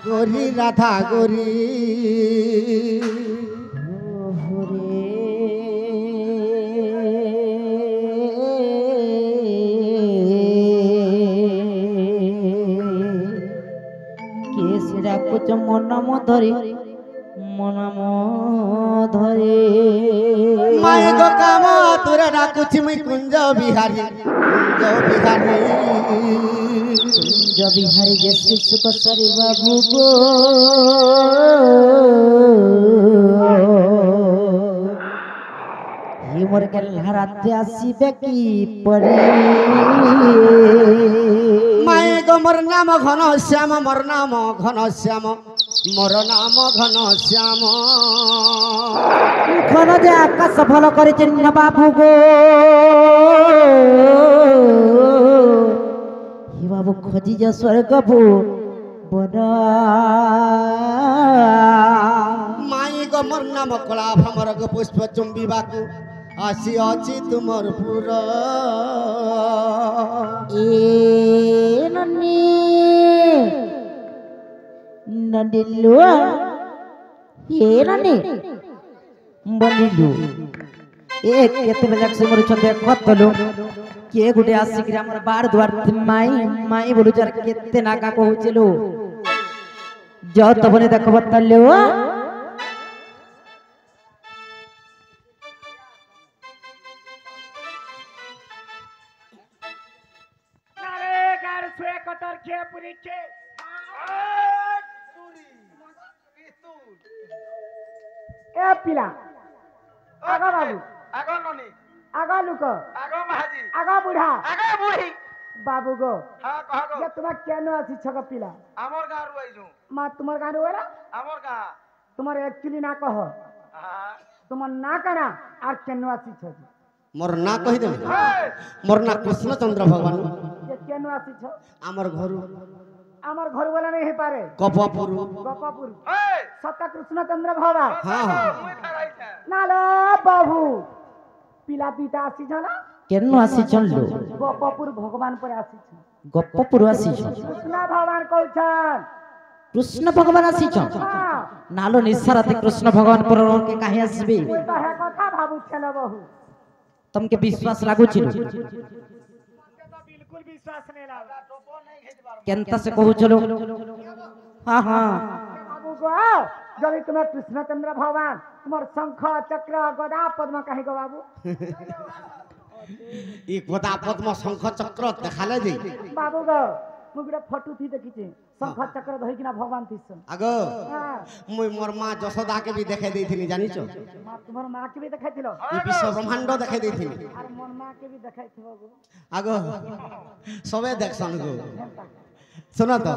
गोरी राधा गोरी केसरा कुछ मनम धरी मनम धरे माय गो काम तोरे डाकुछ मुई कुंज बिहारी कुंज बिहारी जैसे सुख सरी बाबू को ही मोर के लहराते आसीबे की परी माय गो मोर नाम घन श्याम मोर नाम घन श्याम मोर नाम घन श्याम घन जे आकाश भल करे चिन्ह बाबू गो ही बाबू खोजी जा स्वर्ग भू बना माई गो मोर नाम कला भ्रमर गो पुष्प चुंबीबाकू आसी अछि तुमर पुर ए नन्नी नंदिलु ए नन्नी बनिलु ए केते बजक से मोर छते खतलु के गुटे आसी कि हमर बार द्वार माई माई बोलु जर केते नाका कहउचलु जो तबने देखब तल्ले ए पिला आगा बाबू आगो ननी आगा लुक आगो महाजी आगा बुढ़ा आगो बुढ़ी बाबू गो हां कह गो ये तुम्हार केनो आसी छक पिला हमर गां रुइजू मा तुम्हार गां रोला हमर गां तुम्हार एक्चुअली ना कह हां तुम्हार ना कना आर केनो आसी छक मोर ना कहि दे मोर ना कृष्ण चंद्र भगवान ये केनो आसी छ आमर घरु আমার ঘর বলা নেই হে পারে कपपुर গপাপুর ए সত্তা কৃষ্ণচন্দ্র ভবা हां हां मुई खराइछा নালো বাবু পিলা দুইটা আসি না কেন আসিছন লো গপাপুর ভগবান পরে আসিছে গপ্পপুর আসিছন কৃষ্ণ ভগবান কইছন কৃষ্ণ ভগবান আসিছন হ্যাঁ নালো নিসারাতে কৃষ্ণ ভগবান পর কে কাহে আসবে কইতা হে কথা ভাবুছেন বহু তমকে বিশ্বাস লাগুছিল बिल्कुल विश्वास नहीं लागा কেনতা সে কহুছলো हां हां बाबू गो जब तुम्हें कृष्णचंद्र भगवान तुम्हार शंख चक्र गदा पद्म कहे गो बाबू ई गदा पद्म शंख चक्र देखाले जे बाबू गो मु गुडा फोटो थी देखिचे शंख चक्र धइकिना भगवान थिसन आगो हां मुई मोर मां जशोदा के भी देखे देथिनी जानिछो मां तुम्हार मां के भी देखाइथिलो ई विश्व ब्रह्मांड देखे देथिनी और मोर मां के भी देखाइथिबो गो आगो सबे देखसन गो सुनो तो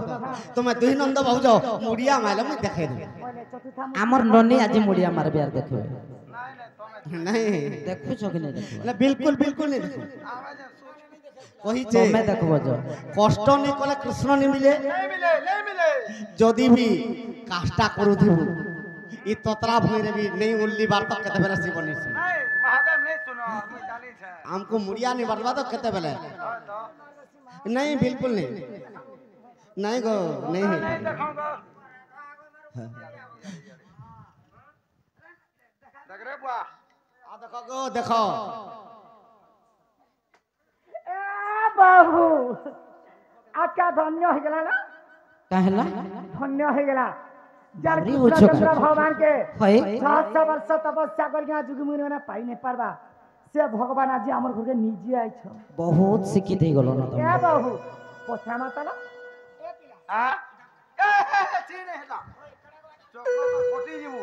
तुम्हें दुई नंद बहुज मुड़िया माइला मुई देखे दे बोले चतुर्था আমার ননি আজি মুড়িয়া মারবে আর দেখবে नहीं দেখুছো কি না দেখো ना बिल्कुल बिल्कुल नहीं देखो कही छे তুমি দেখবো जो कष्ट नहीं कले कृष्ण नहीं मिले नहीं मिले जदि भी काष्टा करूथिबु ई ततरा भइरे भी नहीं उल्ली बार तक केते बेला जीवन से नहीं महादेव नहीं सुनो मुई जानी छे हमको मुड़िया नहीं बर्बाद तो केते बेला तो नहीं बिल्कुल नहीं नहीं गो नहीं है नहीं देखोगा देख रे बुआ आ देखो गो देखो ए बाबू आका धन्य हो गेला ना काहेला धन्य हो गेला जर बाबरी हो कृष्णचंद्र छका। भगवान के হয় 700 वर्ष तपस्या करके जुग मुनि ना पाई नहीं पारबा से भगवान आज हमर घर के निजे आइ छ बहुत शिक्षित हो गलो ना ए तुम बाबू पोछा माता ना हां ए चीन हेला चोको तो कोटी जीवु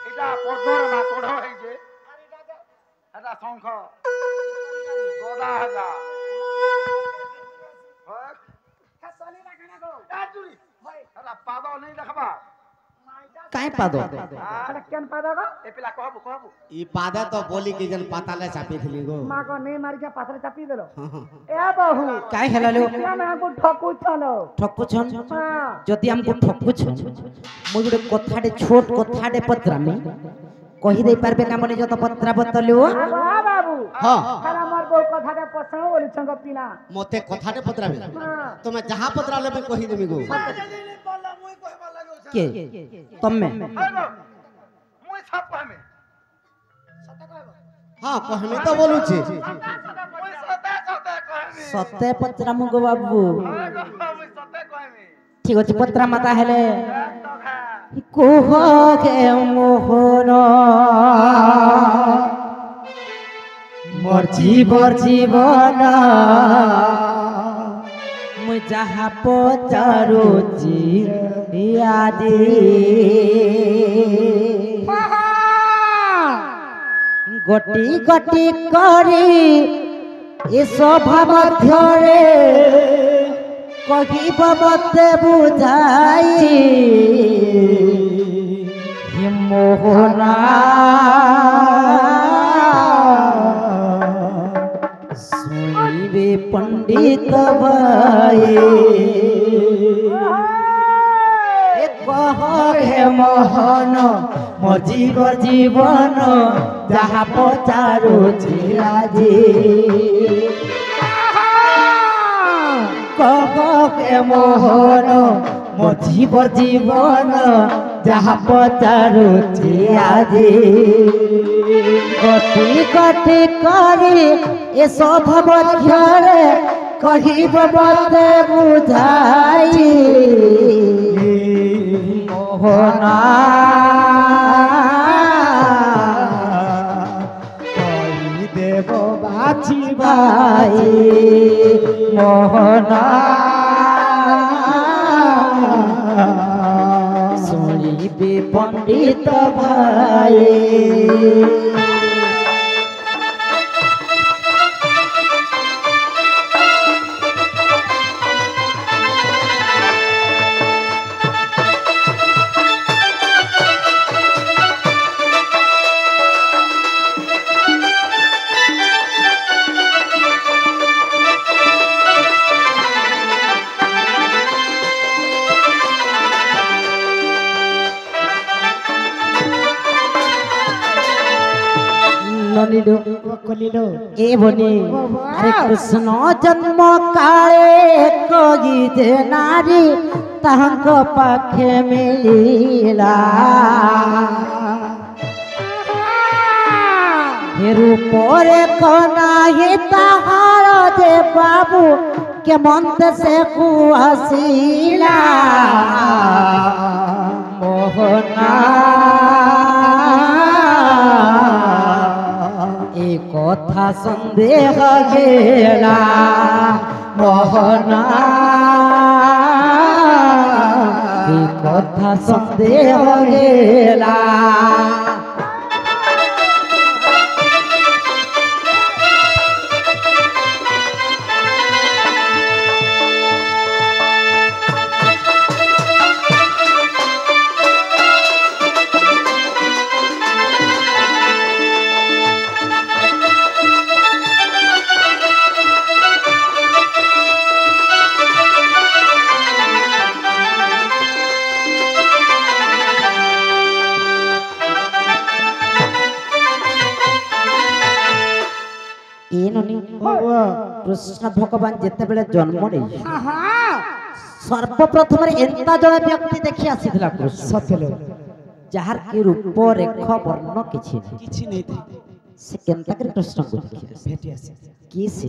एटा पद्मर ना कोढ होई जे एटा शंख गदा हेला होय खसली राखना गो ए चुरी होय एटा पादो नहीं देखबा काहे पादो अरे केन पादा गो ए पिला कहबु कहबु ई पादे तो बोली कि जन पाताले चापी थली गो मां को नहीं मार के पाथर चापी देलो ए बाबू काहे हेला लो क्या मैं हमको ठकू छलो ঠকুছন हां যদি আমকো ঠকুছন মই গুটে কথাটে ছোট কথাটে পত্রামি কহি দেই পারবে কামনে যত পত্রা বতলিও हां बाबू हां खाना मोर बो कथाटे पसंद बोली छंग पिला मते कथाटे पत्राबे हां तुम्हें जहां पत्राले मैं कहि देमी गो के तमे हेलो मुई सब कहमे हाँ कहमी तो बोलू छी मुई सते सते कहमे सते पचरामु गो बाबू मुई सते कहमे ठीक अछि पत्रा माता हेले तो खा कुह के मोहन मोर जीवन मुई যাহা পচারুচি ইয়াদি গটি গটি করি এ সভা মধ্যরে কহিব মতে বুঝাই হে মোহনা শুনিবে পণ্ডিত ভাই কহ হে মোহন মো জীবন যাহা পচারুছি আজি কহ হে মোহন মো জীবন যাহা পচারুছি আজি গতি গতি করি এ সভ মধ্যরে কহিব মতে বুঝাই মোহনা কহি দেব বাছি ভাই মোহনা শুনিবে পণ্ডিত ভাই हरे कृष्ण जन्म काले कही जे नारी तहंक पाखे मिलीला हे रूपरे कनाही ताहार जे बाबू के मंत से कुआसीला मोहना কথা সন্দেহ গেলা মোহনা এই কথা সন্দেহ গেলা कृष्ण भगवान जिते बेले जन्म नहीं सर्वप्रथम एंता जड़े व्यक्ति देखी आसीथिला कृष्ण जार के रूप रेख वर्ण किछि नहीं से केनता कर कृष्ण को देखि भेटी आसी किसे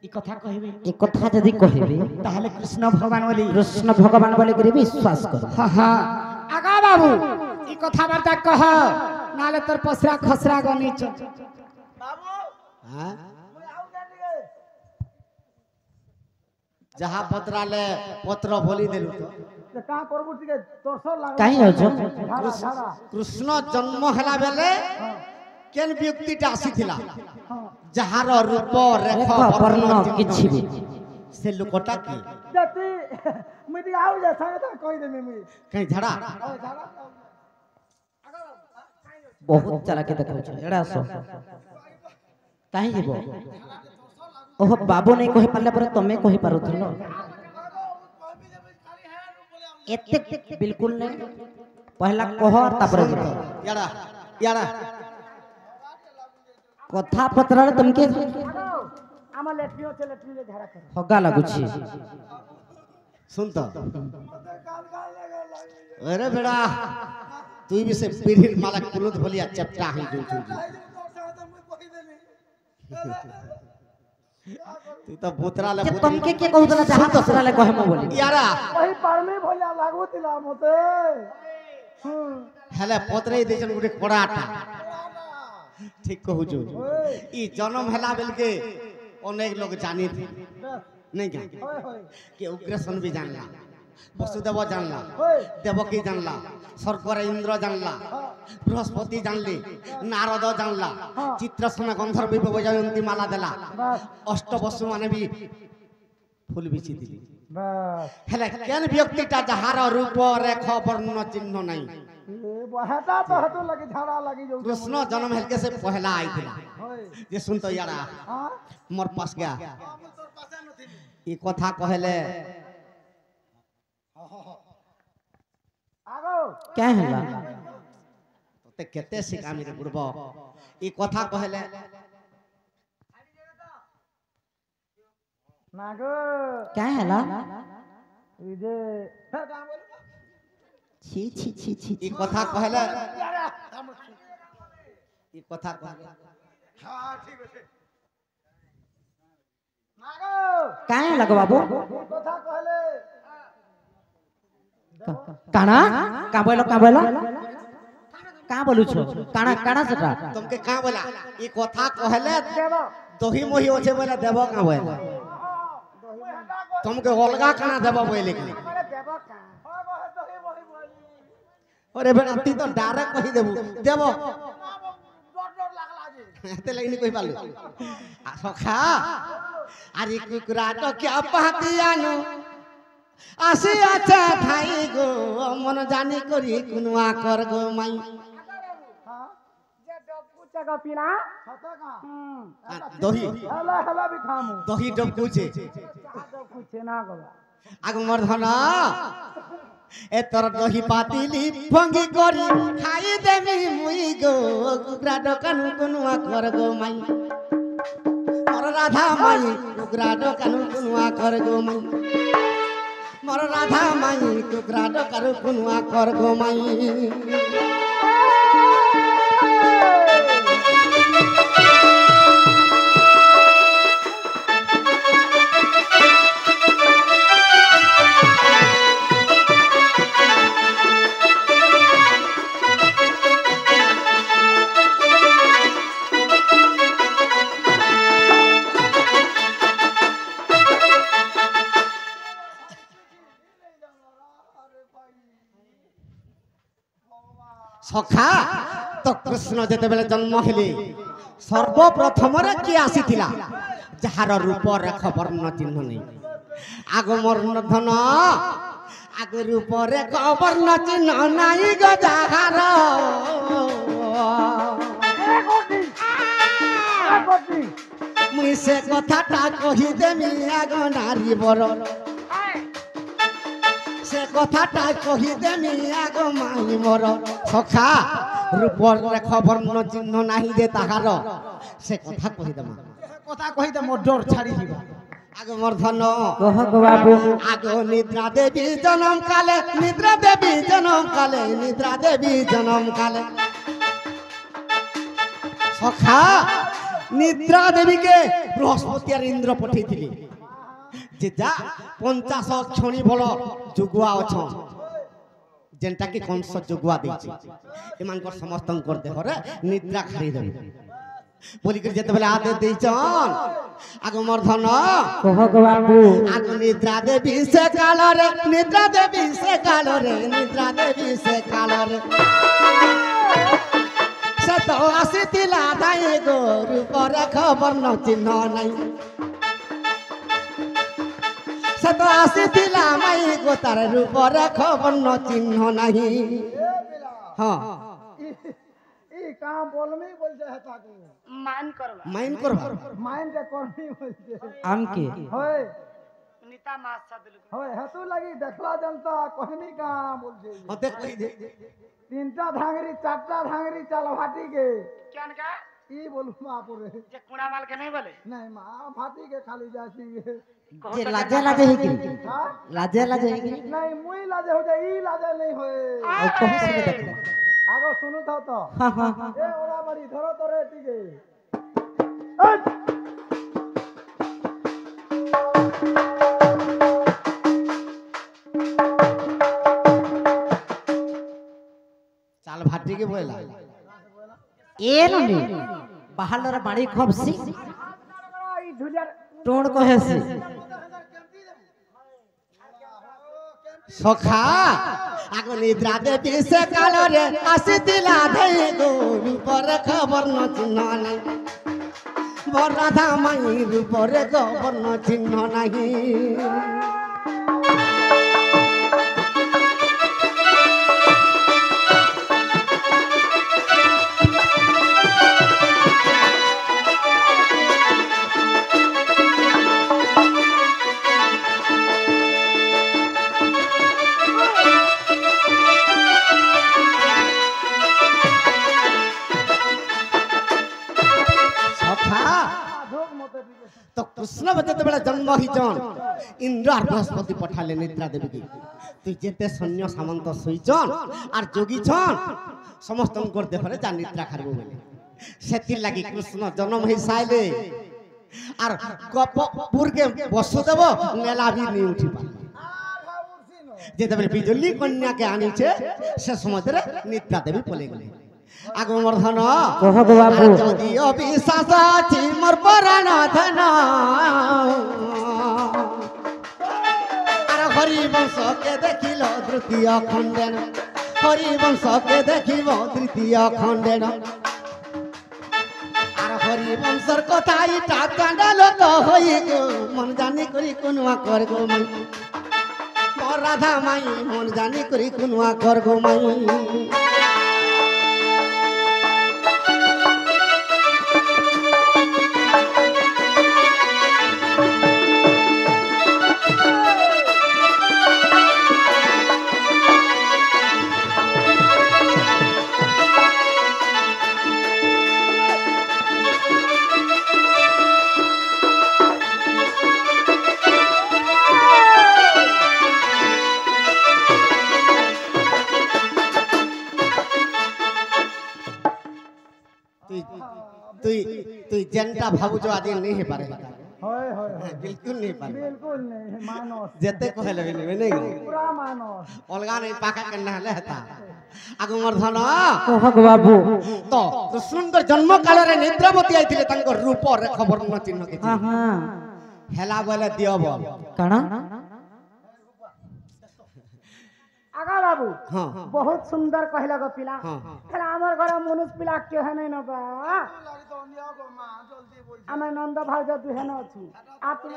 ई कथा कहबे ई कथा जदी कहबे ताहले कृष्ण भगवान बोली करी विश्वास कर हाँ हाँ आगा बाबू ई कथा वार्ता कह नाले तोर पसरा खसरा गनी छ बाबू हां मुई आउ जानिए जहाँ पत्राले पत्र बोली देलु तो का करबू ठीक तोरसो लाग काई हो छ कृष्ण जन्म हला बेले केन व्यक्तिटा आसीथिला जहार रूप रेख वर्ण किछि भी से लोकटा की जति मुई आउ जा संगे त कहि दे मुई कहीं झड़ा बहुत चालाकी देखौ छ एडा सो काहे जीवो ओह बाबू नहीं कहि पाले पर तमे कहि पारुथलो एते बिल्कुल नहीं पहला कह तापर याड़ा याड़ा कथा पत्र तुमके आमा लेट्रियो छे लेट्रियो झाड़ा कर हगा लागुछि सुन तो कान कान लगे अरे बेड़ा তুই भी से पीढ़ी माला कुलुत भलिया चपटा है जो तू तो भूतरा ले जे तुमके के कहू ना हाथ दूसरा ले कहे बोली यारा वही परमी भैया लागू तिला मते हेले पतरे देजन गुटे कोड़ाटा ठीक कहू जो ई जन्म हला बेल के अनेक लोग जानी थे नहीं जान के उग्रसेन भी जानला वसुदेव जानला देवकी जानला स्वर्गर इंद्र जानला बृहस्पति जानली नारद जानला चित्रसेन गंधर्व विभवजयंती माला देला अष्टवसु माने भी फूल बिछि दिली हेले केन व्यक्तिटा जहार रूप रेख वर्ण चिन्ह नहीं बहता तो हतो लगी झाड़ा लगी जो कृष्ण जन्म हेल के से पहला आई थिला जे सुन तो यारा मोर पास गया ई कथा कहले आगो क्या हैला ते केते सिकामी रे बुढ़बो ई कथा कहले नागो क्या हैला ई जे का बोल छी छी छी छी ई कथा कहले ई कथा कहले हां ठीक है नागो क्या हैला गो बाबू कथा कहले काना का बोलो का बोलू छो काना काना सेटा तुमके का बोला ई कथा कहले देबो दही मोही होछे बोले देबो का बोला तुमके अलगा काना देबो बोले के अरे देबो का आगो है दही वही बोली अरे बेटा ती तो डायरेक्ट कहि देबो देबो जोर जोर लागला जी एते लगनी कहि पालु आ सखा अरे कुकुरा तो क्या पातियानो आसी अच्छा ठाई गो मन जानी करी कुनवा कर गो माई हां जे डब्बू चगा पीना छता का दही हला हला भी खामु दही डबकू छे डब्बू छे ना गो आग मर्धना ए तर दही पातिली फंगी करी खाई देमी मुई गो कुकुरा दकान कुनवा कर गो माई मोर राधा माई कुकुरा दकान कुनवा कर गो माई मोर राधा माई कुकुरा दकान कुनवा कर गो माई सखा तो कृष्ण जेते बेले जन्म हेले सर्वप्रथम रे की आसीथिला जहार रूप रेख वर्ण चिन्ह नहीं आग मर्ण धन आग रूप रेख वर्ण चिन्ह नहीं गो जहार मुई से कथाटा कहि देमी आग नारी बर से कथाटा कहि देमी आग माई मोर सखा रूप रेख वर्ण चिन्ह नाही दे ताहार से कथा कहि देमा कथा कहि दे मोर डर छाड़ी दिबा आग मोर धन कह गो बाबू आग निद्रा देवी जन्म काले निद्रा देवी जन्म काले निद्रा देवी जन्म काले सखा निद्रा देवी के बृहस्पति और इंद्र पठेइथिले जे जा 50 क्षणी बल जुगुआ अछ जेनटा कि कंस जुगुआ देछि एमानकर समस्तंकर देहरे निद्रा खारी देबे बोली कर जेते बेले आदे देइछन आग मर्धन कह गो बाबू आग निद्रा देवी से काल रे निद्रा देवी से काल रे निद्रा देवी से काल रे से तो आसीतिला दाई गो रूप रेख वर्ण चिन्ह नहीं से तो आसीतिला माई गो तार रूप रेख वर्ण चिन्ह नहीं हां ई काम बोलमी बोल जे हता को मान करवा माइन करबा माइंड के करमी बोल जे आम के होय नीता मास सदल होय हतु लगी देखला जनता कहनी का बोल जे होते कहि दे तीनटा धांगरी चारटा धांगरी चल भाटी के क्या का ই বলু মা পরে যে কুড়া মালকে नहीं बोले নাই মা ভাতি কে খালি যাসি যে লাজে লাজে হেকি হ্যাঁ লাজে লাজে হেকি নাই মুই লাজে हो जाए ই লাজে नहीं होए ও কহ শুনে দেখ আগো শুনু থাও তো হ্যাঁ হ্যাঁ হ্যাঁ এ ওরা বাড়ি ধরো তোরে টিকে চাল ভাটিকে বইলা ಏನಂದಿ ಬಹಳರ ಬಾಡಿ ಖೋಪ್ಸಿ ই ধুলিয়ার ಟೋಣ ಕಹಸಿ সখা আগ নিদ্রা দেবী সে কালরে আসিতিলা ধৈ গো রূপর খবর ন চিহ্ন নাই বরাধা মাই রূপর খবর ন চিহ্ন নাই तो कृष्ण जेते जन्म हिचन इंद्र और बृहस्पति पठाले निद्रा देवी की तु जेते सैन्य सामंत सुईचन और जोगीछन समस्त देहरे जा निद्रा खारबो बोले सेतिर लागि कृष्ण जन्म ही साइले और गपपुर के वसुदेव नेला भी नहीं उठी पा जेते बिजुली कन्या के आनी छे से समय निद्रा देवी पले गले আগমর্ধন কহ গো বাবু যদি অবিশ্বাস আছে মোর পরাণ ধন আর হরিবংশকে দেখিল তৃতীয় খণ্ডেন হরিবংশকে দেখিব তৃতীয় খণ্ডেন আর হরিবংশর কথা ইটা চাঁদাল তো হই গো মন জানি করি কোনুয়া কর গো মাই রাধা মাই মন জানি করি কোনুয়া কর গো মাই তুই যেনটা ভাবুছ আদি नहीं हे पारे হয় হয় बिल्कुल नहीं पारे बिल्कुल नहीं मानस जेते कहले भी नहीं पूरा मानस अलगा नहीं पाका करना है लेता আগমর্ধন কহ গো বাবু तो कृष्णकर जन्म काल रे निद्रावती आइथिले तांकर रूप रे खबर न चिन्ह के হ্যাঁ হ্যাঁ हेला बोले दियो बोल কাଣା आगा बाबू हां बहुत सुंदर कहला गो पिला हां खला हमर घर मनुष्य पिला के है नहीं न बा লাগি তো নিয়া গো মা জলদি বল आमे नंद भाउज दुहे न अछि आ तुम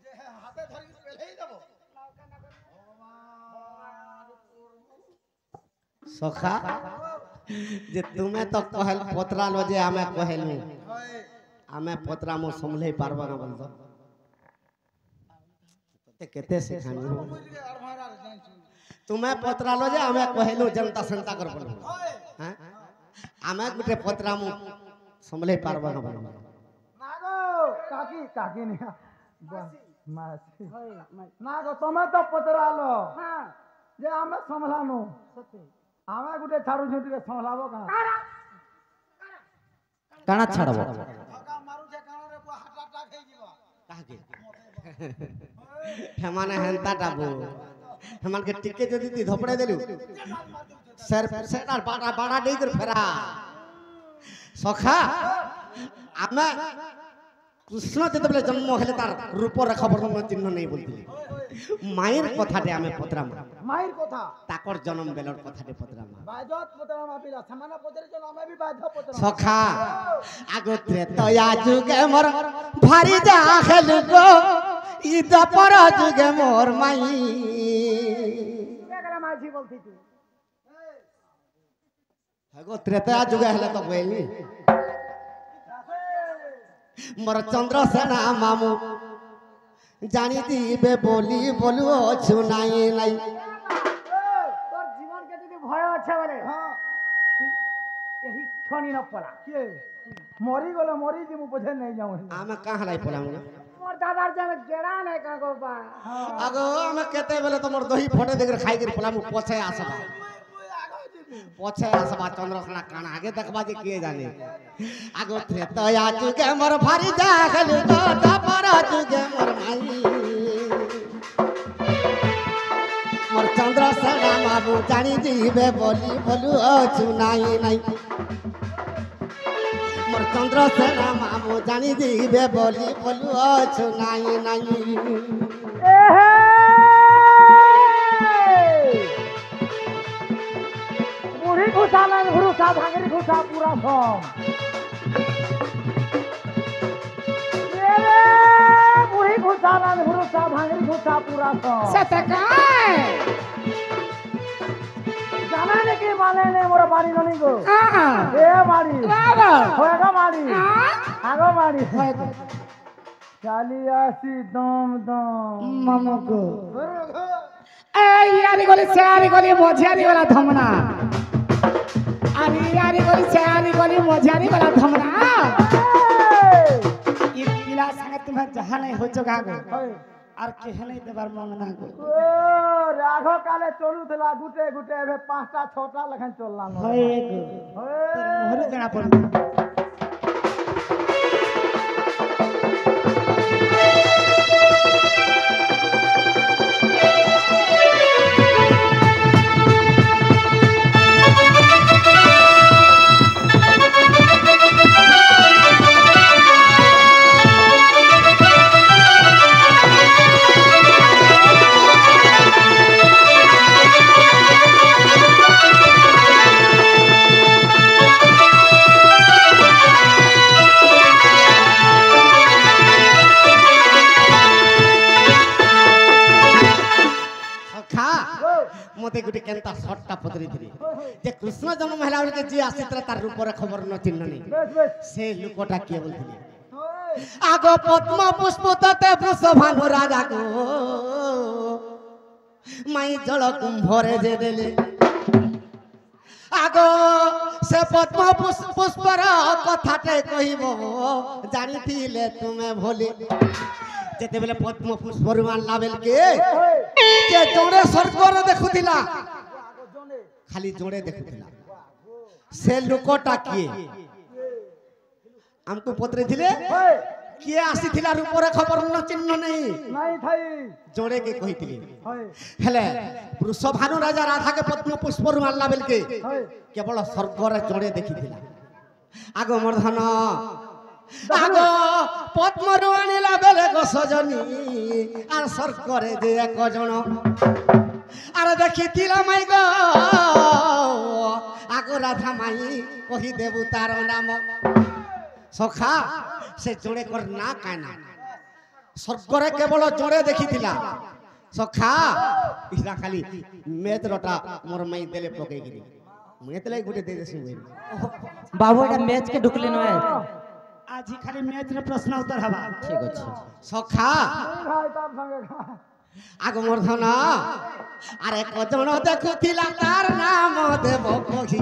যে হাতে ধরি পেলেই দেব सखा जे तुम्हें तो कहल पतरा लो जे हमें कहलू हमें पतरा मो संभले पारबा न बोल दो ते केते सिखानी हो तुम्हें पतरा लो जे हमें कहलू जनता संता कर बोल हैं हमें गुटे पतरा मो संभले पारबा न बोल না গো কাকি কাকি নিয়া মাসি না গো তুমি তো পতরালো हां যে আমি সম্ভলানো আমি গুটে ছাড়ু ঝুটিকে সম্ভলাবো কাঁ কাଣା ছাড়ব ঠকা মারু যে কানরে পো হাটাটা খাই দিবা काहे हेमाने हेंता टाबो हेमान के टिके जदी ती धपड़े देलु सर सेटार बाड़ा बाड़ा देई कर फेरा सखा आमे कृष्ण जते बेले जन्म हेले तार रूप रे खबर न चिन्ह नहीं बोलतिले मायर कथाटे आमे पतरा মায়ের কথা ताकर जन्म बेलर कथाटे पतरा বাজত পতরা মাপিলা সামানা পতরে চল আমি বি বাজ পতরা सखा आगोत्रे तया जुगे मोर भारी जा खेलु गो ई दपर जुगे मोर माई एकरा माझी बोलती तू आगोत्रे तया जुगे हेले तो बोली मोर चंद्रसेना मामू जानी दिबे बोली बोलु छु नाई नाई তোর জীবন কে যদি ভয় আছে বলে হ্যাঁ यही ଛଣି ନ ପଲା କିଏ ମରିଗଲେ ମରିଛି ମୁଁ ବୋଧେ ନେଇ ଯାଉ ଆମେ କାହା লাই ପଲାମ ମୋର ଦାଦାର ଜଣେ ଗେଡ଼ା ନାଇଁ କାଁ ଗୋ ବା ଆଗୋ ଆମେ କେତେବେଳେ ତମର ଦହି ଫଟେ ଦେଖିରେ ଖାଇକିରି ପଲାମ ପଛେ ଆସବା পছে আসবা চন্দ্রখানা কানা আগে দেখবা যে কে জানে আগো ত্রেতয়া যুগে মোর ভারি জাগলু তো তাপর যুগে মোর মাই মোর চন্দ্রসেনা বাবু জানি দিবে বলি বলু অছু নাই নাই মোর চন্দ্রসেনা বাবু জানি দিবে বলি বলু অছু নাই নাই বুড়ি ঘুষা নাই ঘুষা ভাঙের ঘুষা পুরা সম বুড়ি ঘুষা নাই ঘুষা ভাঙের ঘুষা পুরা সম সেটা কায় জানা নাকি মানে নে মোর বাড়ি ননি গো এ বাড়ি বাবা হয়গা বাড়ি আগো বাড়ি হয়গা চালি আসি দম দম মামুকো এই আরে গলি চারি গলি মঝারি वाला ধমনা আরে গলি চারি গলি মঝারি वाला ধমনা ই পিলা সঙ্গে তুমি যাহা নাই হইছো গাগো আর কেহে নাই দেবার মঙ্গনা গো ও রাঘ কালে চলুতলা গুটে গুটে এবে 5টা 6টা লখান চললাম হয় গো তোর মোহরে জানা পড়ি মতে গুটি কেনতা শর্টটা পদরি দিলি যে কৃষ্ণ জন্ম হেলা বলে যে আসিতরা তার রূপরে খবর ন চিহ্ন নেই সে লোকটা কে বলছিলি আগো পদ্ম পুষ্প ততে বৃষভানু রাজা গো মাই জল কুম্ভরে যে দেলে আগো সে পদ্ম পুষ্পর কথাতে কহিব জানিছিলে তুমি ভোলে যেতেবেলে পদ্ম পুষ্পর মানলা বেলকে যে জোড়ে স্বর্গরে দেখুছিলা খালি জোড়ে দেখুছিলা সে লোকটা কিয়ে আমকু পত্রেছিলে কিয়ে আসিছিলা রূপরে খবর ন চিহ্ন নেই নাই থাই জোড়ে কে কহিছিলি হেলে বৃষভানু রাজা রাধাকে পদ্ম পুষ্পর মানলা বেলকে কেবল স্বর্গরে জোড়ে দেখিছিলা আগো মর্ধন আগো পদ্মরু আনিলা বেলে গো সজনী আর স্বর্গরে যে এক জন আর দেখিছিলা মাই গো আগো রাধা মাই কহি দেবু তার নাম সখা সে জোড়ে কর না কায় না স্বর্গরে কেবল জোড়ে দেখিছিলা সখা ইসরা খালি মেদরটা মোর মাই দেলে পকাই গিরি মেতলাই গুটে দে দেছি বাবু এটা ম্যাচ কে ঢুকলে নয় আজি খালি ম্যাচ রে প্রশ্ন উত্তর হবা ঠিক আছে সখা ভাই তার সঙ্গে আগ মর্ধন আরে কজন দেখুছিলা তার নাম দেব কহি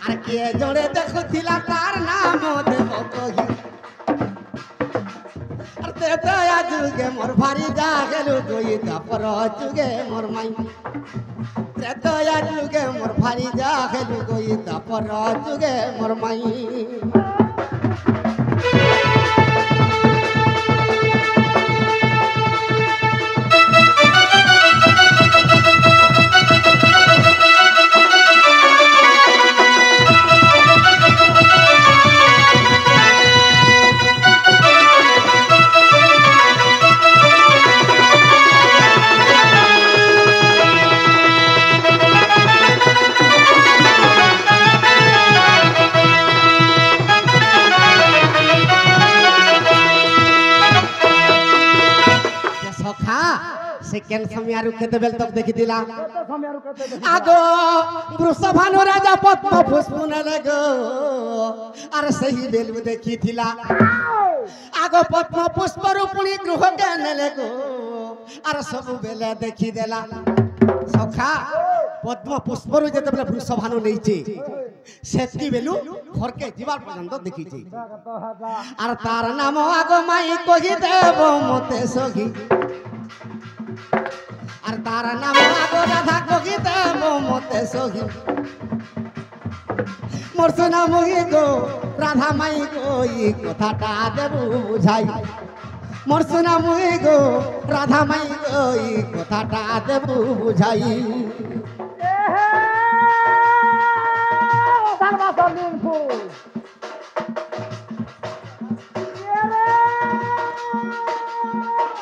আর কে জোড়ে দেখুছিলা তার নাম দেব কহি আর তেতয়া যুগে মোর ভারি জাগলু দুই তাপর যুগে মোর মাই তেতয়া যুগে মোর ভারি জাগলু দুই তাপর যুগে মোর মাই সেকেন্ড সমিয়ারু খেতে বেল তক দেখি দিলা আগো বৃষভানু রাজা পদ্ম পুষ্প নেলে গো আর সেই বেল দেখি দিলা আগো পদ্ম পুষ্পরু পুনি গৃহকে নেলে গো আর সবু বেলে দেখি দেলা সখা পদ্ম পুষ্পরু যেতেবেলে বৃষভানু নেইছে সেতকি বেলু ঘরকে যাবার পর্যন্ত দেখিছি কত হাজা আর তার নাম আগ মাই কহি দেব মতে সখী আর তার নাম আগ রাধা কহি দেব মতে সখী মোর সোনা মহি গো রাধা মাই গো এই কথাটা দেব বুঝাই মোর সোনা মহি গো রাধা মাই গো এই কথাটা দেব বুঝাই ধর্মা সলিম ফুল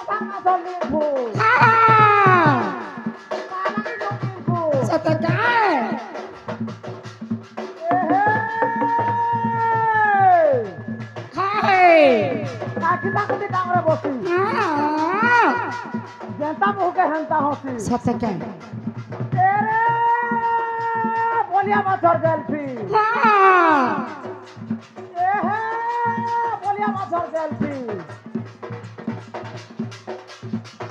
ধর্মা সলিম ফুল সতকায় হায় আখি তাকুতি কামরে বসি জেন্তা মুখে হেন্তা হসি সতকায় এরে বলিয়া মাছর সেলফি এহে বলিয়া মাছর সেলফি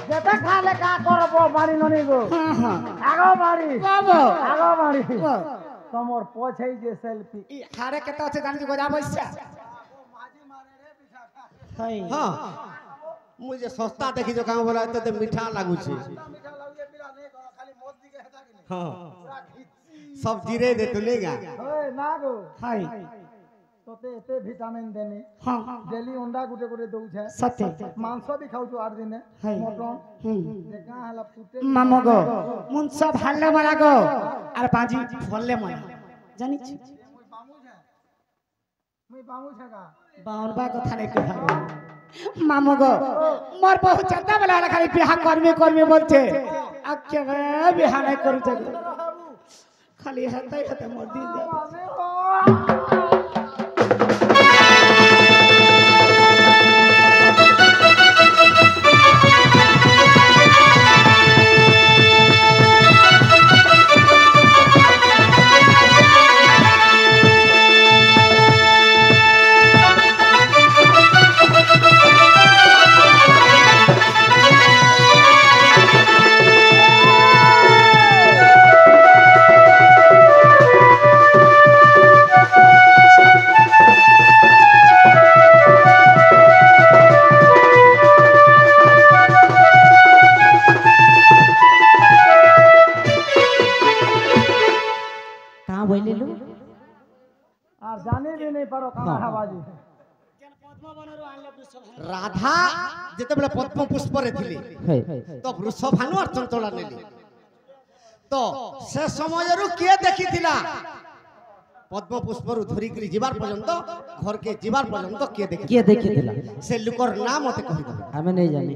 যেতে খালে কা করব মারি ননি গো আগো মারি আগো মারি তোমার পছাই যে সেলফি হারে কেতে আছে জানি গজা পয়সা হাই হ্যাঁ মুই যে সস্তা দেখি যে কাম বলা তো মিঠা লাগুছে হ্যাঁ সব জিরে দে তো নেগা ওই না গো হাই তোতে এতে ভিটামিন দেনি হ্যাঁ ডেলি অন্ডা গুটে গুটে দউছে সত্যি মাংস भी খাউଛୁ 8 দিনে হাই মটন হুম দেখা হলা ফুটে মামো গো মুন সব হাল্লে মারা গো আর পাঁজি ফললে ময়া জানিছ মুই বামু ছাগা বাউনবা কথা নাই কইবা গো মামো গো মোর বহু চাঁদা বলা খালি বিহা করবে বলছে আকে বিহা নাই করছে গো খালি হাতাই হাতে মোর দিন দে कहाँ बोले लो আর জানি भी नहीं पारो काना हवाजी রাধা যেতেবেলে পদ্ম পুষ্পরে থিলি তো বৃষভানু আর চঞ্চলা নেলি তো সে সময়রু কে দেখিছিলা পদ্ম পুষ্পরু ধরিকি যাবার পর্যন্ত ঘরকে যাবার পর্যন্ত কে দেখি किए देखी दिला সে লোকর নাম মতে কহি দেবে हमें नहीं जानी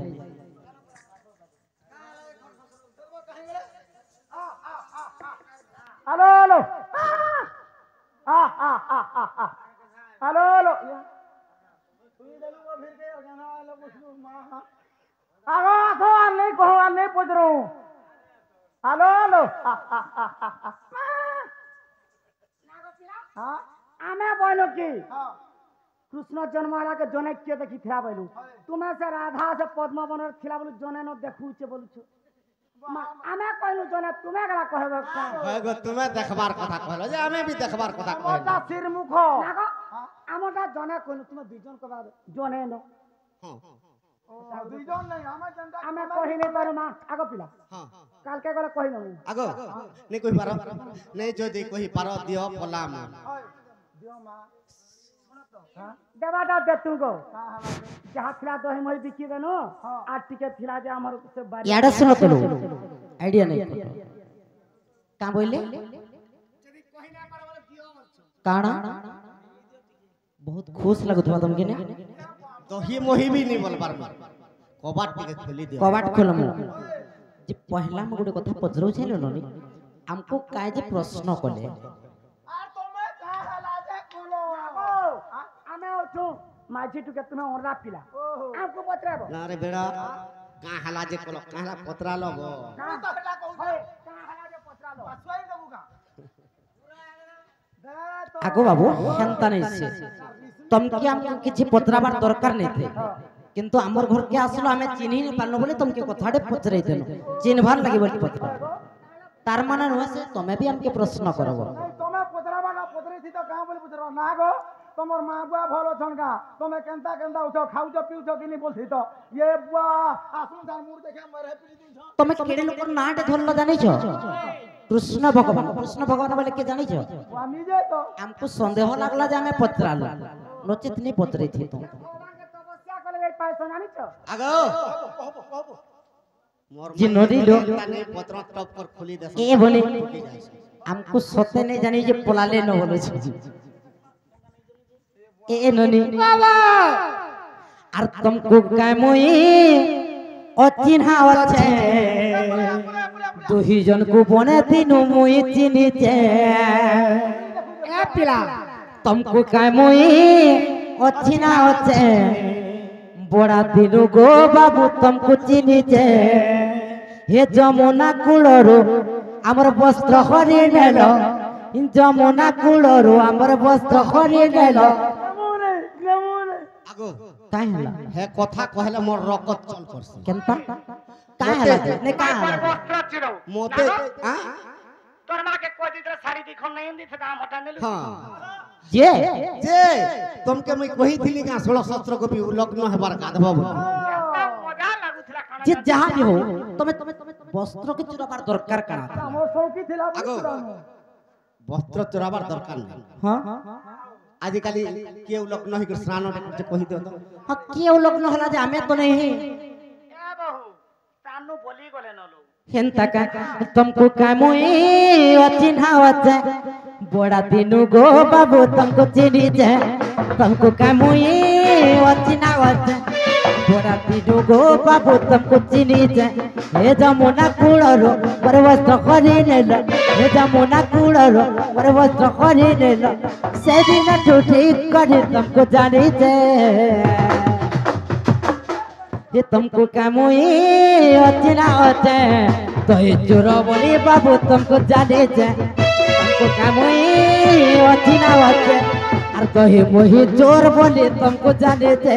हेलो हेलो हेलो हेलो आगो आथो आ नहीं कहो आ नहीं पूछ रहा हूँ हेलो हेलो हाँ आमे बोलो की कृष्ण जन्माला के जने के देखी थिया बोलू तुम्हें से राधा से पद्म बनर थिला बोलू जने न देखू छे बोलू छ आमे कहलू जने तुम्हें गला कहबे গো তুমি দেখবার কথা কইলো যে আমি भी দেখবার কথা কইলো मोटा सिर मुख नागो আমটা জনে कहलू তুমি দুইজন কবা জনে ন दुईजन नहीं हमें जनता आमे कहिने पर मा आगो पिला হ্যাঁ काल के गला कहिनो আগো নে কই পারো নে যদি কই পারো দিও পলাম दियो मां देवाटा दे तुमको का हवा जहाँ थिला दही मही बिकी देनो आ टिके थिला जे हमर से बारी याडा सुनो तो लो आइडिया नहीं कहाँ बोले काना बहुत खुश लगुथवा तुमके ने दही मोही भी नहीं बोलबार कबाट टिके खोली दियो कबाट खोलम जे पहला म गुटे कथा पजरौ छैलो ननी हमको काय जे प्रश्न कले और तुम्हें का हला जे बोलो आमे उठो माझी टुके तुम्हें ओरा पिला ओहो आपको बतराबो ना रे बेड़ा का हला जे कोलो का हला पतरा लगो तो हला कहू होय का हला जे पतरा लो सोई देबू का दे तो आगो बाबू हेंता नहीं से तुमके हमको किछि पतराबार दरकार नहीं थे किंतु हमर घर के आसलो हमें चिन्ही नहीं पारनो बोले तुमके कथाडे पचराई देनो चिन्हबार लागि बोली पतरा तार माने नसे तमे भी हमके प्रश्न करबो नहीं तुम्हें पुतराबा ना पुतरी বুঝর না গো তোমার মা বুয়া ভালো ছনকা তুমি কেনতা কেনতা উঠো খাউছ পিউছ কিনি বলছি তো ইয়ে বুয়া আসুন তার মুড় দেখে মরে পিড়ি দিছ তুমি কেড়ে লোকের নাটে ধরল জানিছ কৃষ্ণ ভগবান বলে কে জানিছ বুয়া নিজে তো हमको संदेह लगला जे हमें पत्रालो नचित नहीं पत्रे थी तो ভগবানকে তপস্যা করে এই পাইছ জানিছ আগো मोर जी नदी लो ने पत्र टप पर खोली दे ए बोले हमको सोते नहीं जानी जे पोलाले न बोले छी ए ननी बाबा আর तुमको काय मोई অচিনহা আছে দুই জন কো বনে তিনু মই চিনিছে এ পিলা तुमको काय मोई অচিনা আছে বড়া দিনু গো বাবু तुमको চিনিছে হে যমুনা কূলরু আমার বস্ত্র হরি নেল যমুনা কূলরু আমার বস্ত্র হরি নেল আগো কাই হলা হে কথা কহলে মোর রকত চল করছে কেনতা কাই হলা নে কাই হলা বস্ত্র ছিল মতে আ তোর মাকে কই দিতে শাড়ি দিখন নাই দিতে দাম হটা নেলি हां যে जे तुमके मैं कहिथिली का 16 17 को भी लग्न हेबार गाधबा बोली মজা লাগুଥିଲା খানা যে যাহা भी हो তুমি বস্ত্র के চুরাবার দরকার কানা আমার সৌকি ছিল আগো বস্ত্র চোরাবার দরকার নাই हां आजिकाली केउ लग्न हि कर स्नान जे कहि दे तो हां केउ लग्न होला जे हमें तो नहीं এ বহু তানু বলি গলে নলো हेंता का तुमको कामोई अचिन्हा वचे बड़ा दिनु गो बाबू तुमको चिनी जे तुमको कामोई अचिन्हा वचे बड़ा दिनु गो बाबू तुमको चिनी जे हे जमुना कूलरो पर वस्त्र खरी नेल हे जमुना कूलरो पर वस्त्र खरी नेल से दिन ठीक कर तुमको जानी जे ये तुमको कामोई अचिना होते तो ये चोर बोली बाबू तुमको जाने जे तुमको कामोई अचिना होते और तो ये मोही चोर बोली तुमको जाने जे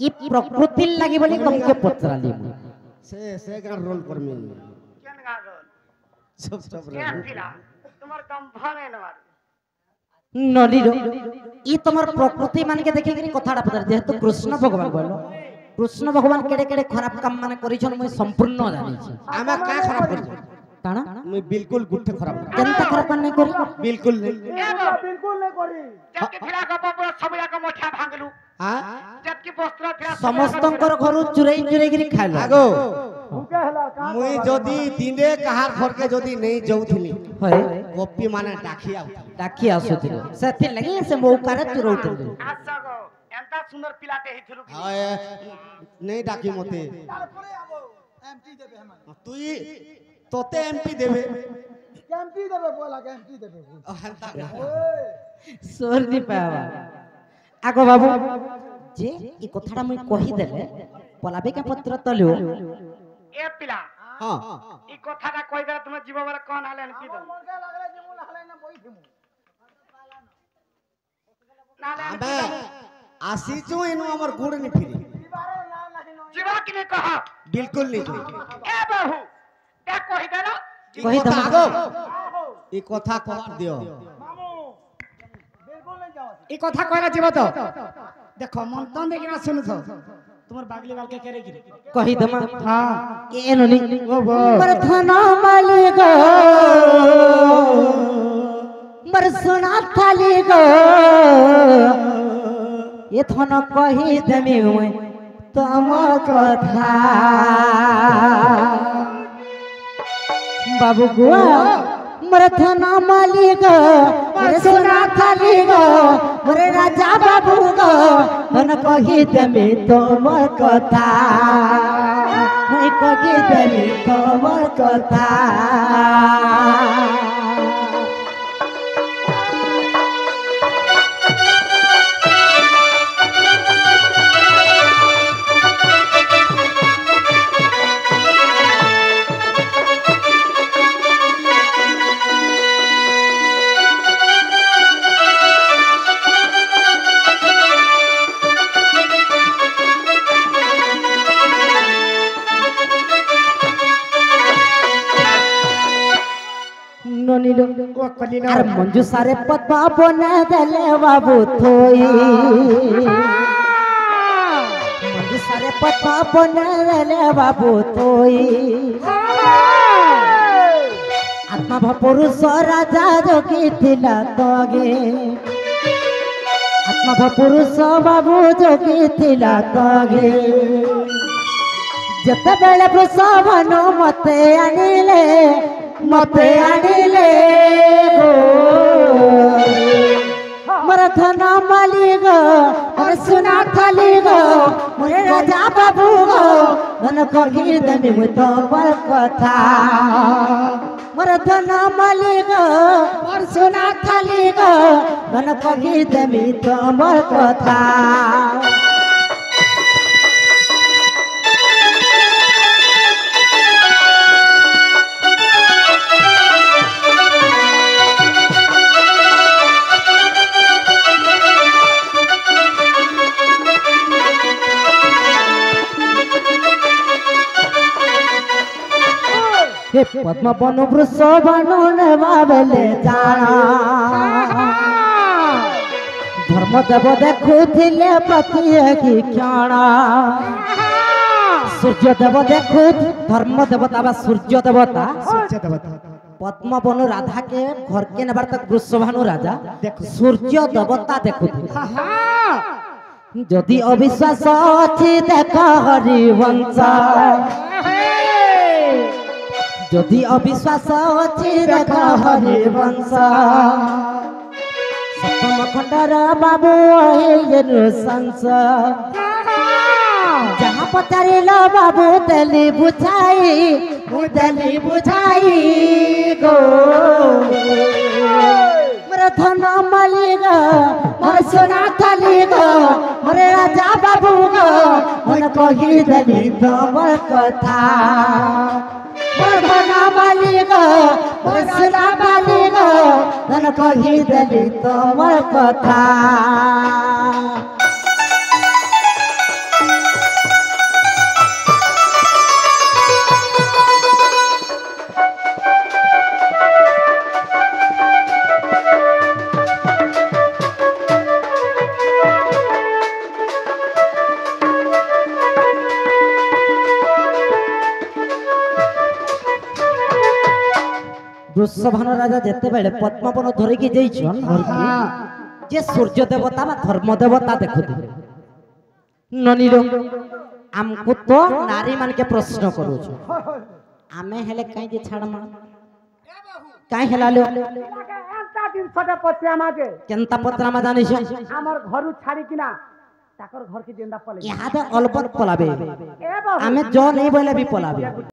ये प्रकृति लगी बोली तुमके पत्राली से गान रोल कर में কেন গাগল सब কে পিলা তোমার দম ভাঙে নবার नदीर ये तुम्हार प्रकृति मान के देखे कि कथाटा पचार जेहेतु कृष्ण भगवान कहलो कृष्ण भगवान केड़े केड़े खराब काम माने करिछन मुई संपूर्ण जानि छी आमा का खराब कर काना मैं बिल्कुल गुठे खराब कर केनता खराब नहीं करी बिल्कुल नहीं बिल्कुल नहीं करी जबकि फिरा गप पूरा सबया का मोठा भांगलु हां जबकि बस्त्र फिरा समस्तंकर घरु चुराई चुराई गिरी खाइलो आगो भूखे हला का मुई जदी दिने कहार घर के जदी नहीं जाउथिली होय गोपी माने डाकी आउ डाकी आसुथिले सेथि लगी से मौकारे चुराउथिले आशा गो एंता सुंदर पिलाते हिथलु हाय नहीं डाकी मते তারপরে আবো এমপি দেবে আমার তুই তোতে এমপি দেবে এমপি দেবে বলা এমপি দেবে হেনতা सोर नी पावा आगो बाबू जे ई कथाटा मुई कहि देले पलाबे के पत्र तलियो ए पिला हां ई कथाटा कहि दे तुम जीव बारे कोन आलेन की दो মনকে লাগলে যে মুল হালাই না বই থিমু नाले आबे आसीचो एनु हमर गुड़ नि फिरी দিবারে না নাহি নই जीवा की ने कहा बिल्कुल नहीं ए बहु ते कहि देला कहि दम आगो ई कथा कह दियो মামু बिल्कुल नहीं जाओ এই কথা কইরা জীব তো দেখো মন তন দেখি না শুনুছ তোমার বাগলি বালকে কেরে গিরে कहि दमा হ্যাঁ ए ननी प्रथना मालिक बरसुना थाली गो ये थन कहि देमी हुए तम कथा बाबू गुआ मरथना मालिक बरसुना थाली गो मोरे राजा बाबू गो थन कहि देमी तम कथा মুই কহি দেবি তোমার কথা ননিল আর মঞ্জু সারে পদ্মা বনে দেলে বাবু থই মঞ্জু সারে পদ্মা বনে দেলে বাবু থই আত্মা পুরুষ রাজা যোগী ଥିଲା তগে আত্মা পুরুষ বাবু যোগী ଥିଲା তগে যেতেবেলে বৃষভন মতে আনিলে গো মোর ধন মালি গো মোর সোনা থালি গো মোর রাজা বাবু গো ধন কহি দেবি মুই তোমার কথা মোর ধন মালি গো মোর সোনা থালি গো ধন কহি দেবি তোমার কথা हे पद्म बनु वृष बनु बाबले जाना धर्म देव देखुले प्रत्येकी क्षण सूर्य देव देखु धर्म देवता बा सूर्य देवता पद्म बनु राधा के घर के नबार तक वृषभानु राजा सूर्य देवता देखु जदि अविश्वास अछि देख हरिवंश যদি অবিশ্বাস অছি দেখ হরিবংশ সপ্তম খণ্ডর বাবু নৃশংস যাহা পচারিল বাবু দেলি বুঝাই গো মোর ধন মালি গো মোর সোনা থালি গো মোর রাজা বাবু গো মন কহি দেলি তোমার কথা मोर बना बाली गो मोर सुना बाली गो धन कही देली तोमर कथा वृषभानु राजा जेते बेले पद्मवन धरिकी जाइछन जे सूर्य देवता बा धर्म देवता देखुथिले ननीर हमको तो नारी मान के प्रश्न करू छ आमे हेले काई जे छाड़मा काई हेलालो एंता दिन छोटा पत्रियामा के केनता पत्रमा जानि छ हमर घरु छाड़ी किना ताकर घर के देंदा पले यहाँ दे अलबत पलाबे ए बाबू आमे जो नहीं बोले भी पलाबे